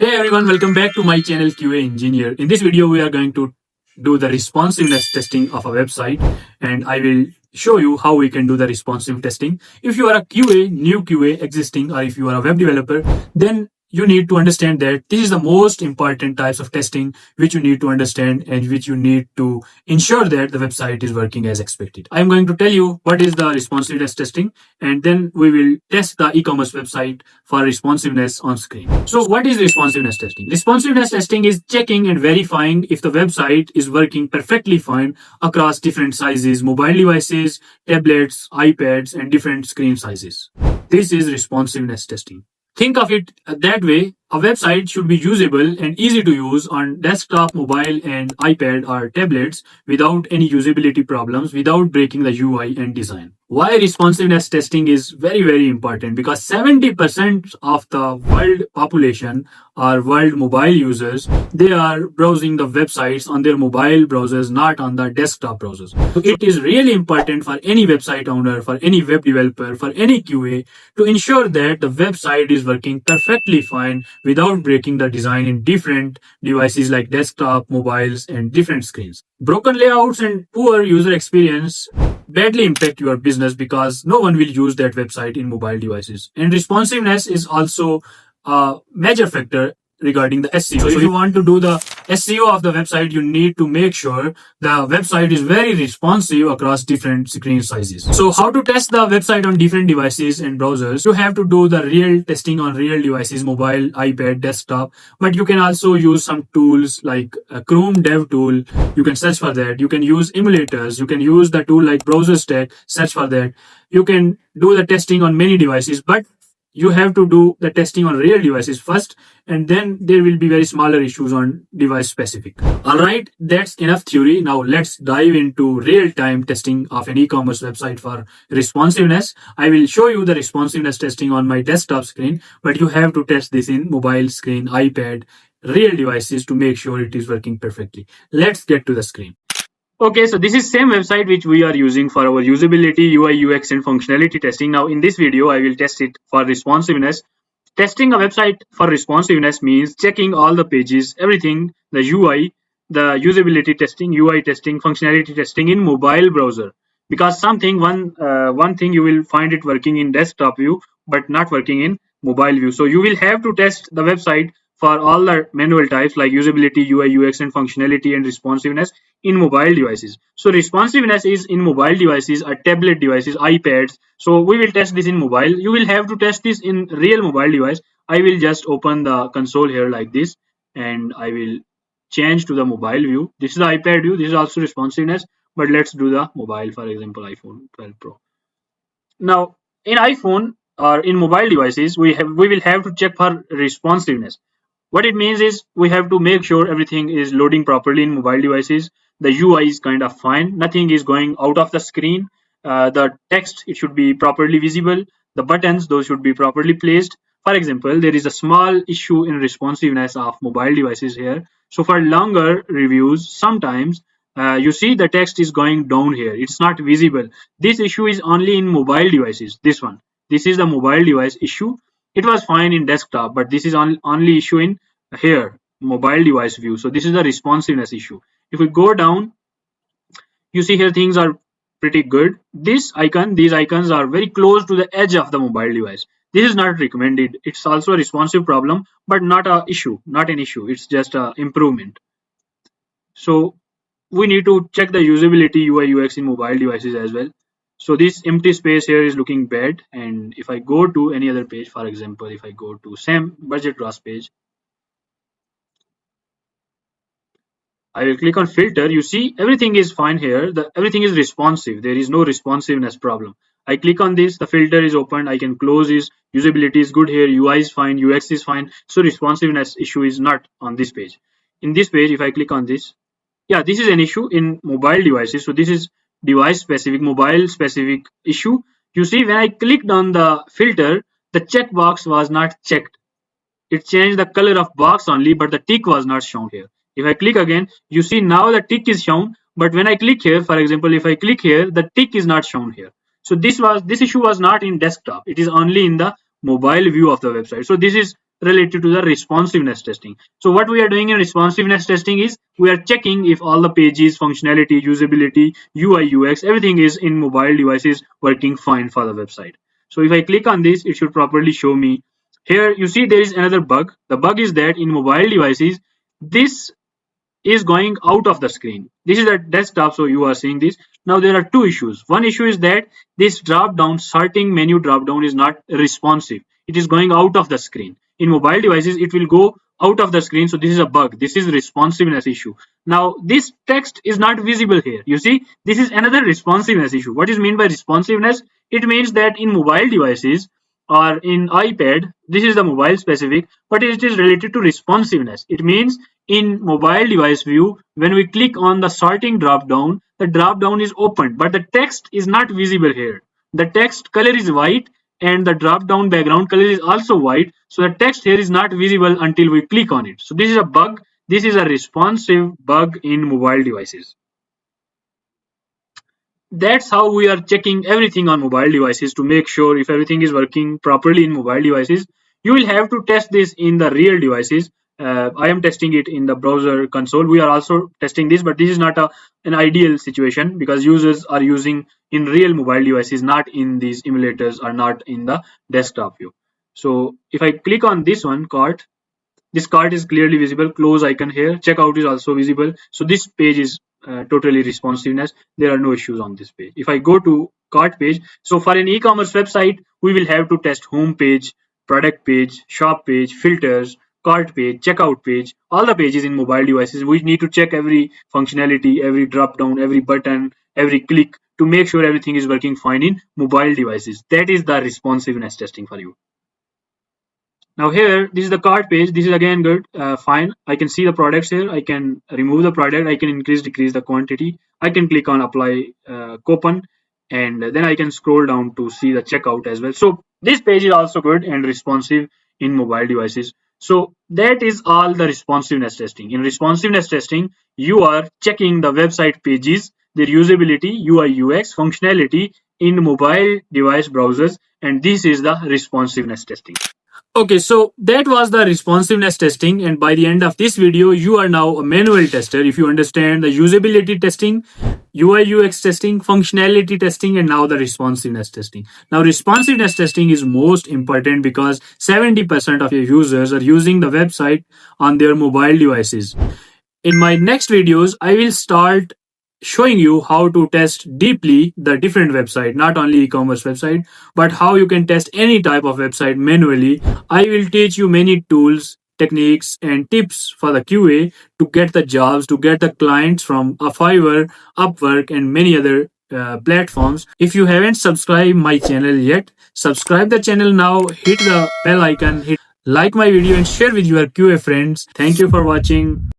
Hey everyone, welcome back to my channel QA Engineer. In this video, we are going to do the responsiveness testing of a website, and I will show you how we can do the responsive testing. If you are a QA, new QA, existing, or if you are a web developer, then you need to understand that this is the most important types of testing which you need to understand and which you need to ensure that the website is working as expected. I'm going to tell you what is the responsiveness testing, and then we will test the e-commerce website for responsiveness on screen. So what is responsiveness testing? Responsiveness testing is checking and verifying if the website is working perfectly fine across different sizes, mobile devices, tablets, iPads, and different screen sizes. This is responsiveness testing. Think of it that way. A website should be usable and easy to use on desktop, mobile, and iPad or tablets without any usability problems, without breaking the UI and design. Why responsiveness testing is very, very important? Because 70% of the world population or world mobile users, they are browsing the websites on their mobile browsers, not on the desktop browsers. So it is really important for any website owner, for any web developer, for any QA to ensure that the website is working perfectly fine without breaking the design in different devices like desktop, mobiles, and different screens. Broken layouts and poor user experience badly impact your business because no one will use that website in mobile devices. And responsiveness is also a major factor regarding the SEO. So if you want to do the SEO of the website, you need to make sure the website is very responsive across different screen sizes. So how to test the website on different devices and browsers? You have to do the real testing on real devices, mobile, iPad, desktop, but you can also use some tools like a Chrome dev tool. You can search for that. You can use emulators. You can use the tool like Browser Stack, search for that. You can do the testing on many devices, but you have to do the testing on real devices first, and then there will be very smaller issues on device specific. All right, that's enough theory. Now let's dive into real time testing of an e-commerce website for responsiveness. I will show you the responsiveness testing on my desktop screen, but you have to test this in mobile screen, iPad, real devices to make sure it is working perfectly. Let's get to the screen. Okay, so this is same website which we are using for our usability, UI, UX, and functionality testing. Now in this video, I will test it for responsiveness. Testing a website for responsiveness means checking all the pages, everything, the UI, the usability testing, UI testing, functionality testing in mobile browser. Because one thing you will find it working in desktop view, but not working in mobile view. So you will have to test the website for all the manual types like usability, UI, UX, and functionality and responsiveness in mobile devices. So responsiveness is in mobile devices or tablet devices, iPads. So we will test this in mobile. You will have to test this in real mobile device. I will just open the console here like this, and I will change to the mobile view. This is the iPad view. This is also responsiveness, but let's do the mobile, for example, iPhone 12 Pro. Now, in iPhone or in mobile devices, we will have to check for responsiveness. What it means is we have to make sure everything is loading properly in mobile devices. The UI is kind of fine. Nothing is going out of the screen. The text, it should be properly visible. The buttons, those should be properly placed. For example, there is a small issue in responsiveness of mobile devices here. So for longer reviews, sometimes you see the text is going down here. It's not visible. This issue is only in mobile devices. This one. This is the mobile device issue. It was fine in desktop, but this is only issue in here, mobile device view. So this is the responsiveness issue. If we go down, you see here things are pretty good. These icons are very close to the edge of the mobile device. This is not recommended. It's also a responsive problem, but not an issue. It's just a improvement. So we need to check the usability, UI, UX in mobile devices as well. So this empty space here is looking bad, and if I go to any other page, for example, if I go to same budget ROS page, I will click on filter. You see everything is fine here. Everything is responsive. There is no responsiveness problem. I click on this, the filter is opened. I can close this. Usability is good here. UI is fine. UX is fine. So responsiveness issue is not on this page. In this page, if I click on this, yeah, this is an issue in mobile devices. So this is device specific, mobile specific issue. You see, when I clicked on the filter, the checkbox was not checked. It changed the color of box only, but the tick was not shown here. If I click again, you see now the tick is shown, but when I click here, for example, if I click here, the tick is not shown here. So this issue was not in desktop. It is only in the mobile view of the website. So this is related to the responsiveness testing. So what we are doing in responsiveness testing is we are checking if all the pages, functionality, usability, UI, UX, everything is in mobile devices working fine for the website. So if I click on this, it should properly show me. Here you see there is another bug. The bug is that in mobile devices, this is going out of the screen. This is a desktop, so you are seeing this. Now there are two issues. One issue is that this drop down sorting menu drop down is not responsive. It is going out of the screen. In mobile devices, it will go out of the screen. So this is a bug. This is responsiveness issue. Now this text is not visible here. You see, this is another responsiveness issue. What is meant by responsiveness? It means that in mobile devices or in iPad, this is the mobile specific, but it is related to responsiveness. It means in mobile device view, when we click on the sorting drop down, the drop down is opened, but the text is not visible here. The text color is white and the drop down background color is also white. So the text here is not visible until we click on it. So this is a bug. This is a responsive bug in mobile devices. That's how we are checking everything on mobile devices to make sure if everything is working properly in mobile devices. You will have to test this in the real devices. I am testing it in the browser console. We are also testing this, but this is not an ideal situation because users are using in real mobile devices, not in these emulators or not in the desktop view. So if I click on this one, cart, this cart is clearly visible. Close icon here. Checkout is also visible. So this page is totally responsiveness. There are no issues on this page. If I go to cart page, so for an e-commerce website, we will have to test home page, product page, shop page, filters, cart page, checkout page, all the pages in mobile devices. We need to check every functionality, every drop down, every button, every click to make sure everything is working fine in mobile devices. That is the responsiveness testing for you. Now here, this is the cart page. This is again good, fine. I can see the products here. I can remove the product. I can increase, decrease the quantity. I can click on apply coupon, and then I can scroll down to see the checkout as well. So this page is also good and responsive in mobile devices. So that is all the responsiveness testing. In responsiveness testing, you are checking the website pages, their usability, UI, UX, functionality in mobile device browsers, and this is the responsiveness testing. Okay, so that was the responsiveness testing, and by the end of this video, you are now a manual tester. If you understand the usability testing, UI UX testing, functionality testing, and now the responsiveness testing. Now, responsiveness testing is most important because 70% of your users are using the website on their mobile devices. In my next videos, I will start showing you how to test deeply the different website, not only e-commerce website, but how you can test any type of website manually. I will teach you many tools, techniques, and tips for the QA to get the jobs, to get the clients from a Fiverr, Upwork, and many other platforms. If you haven't subscribed my channel yet, subscribe the channel now, hit the bell icon, hit like my video, and share with your QA friends. Thank you for watching.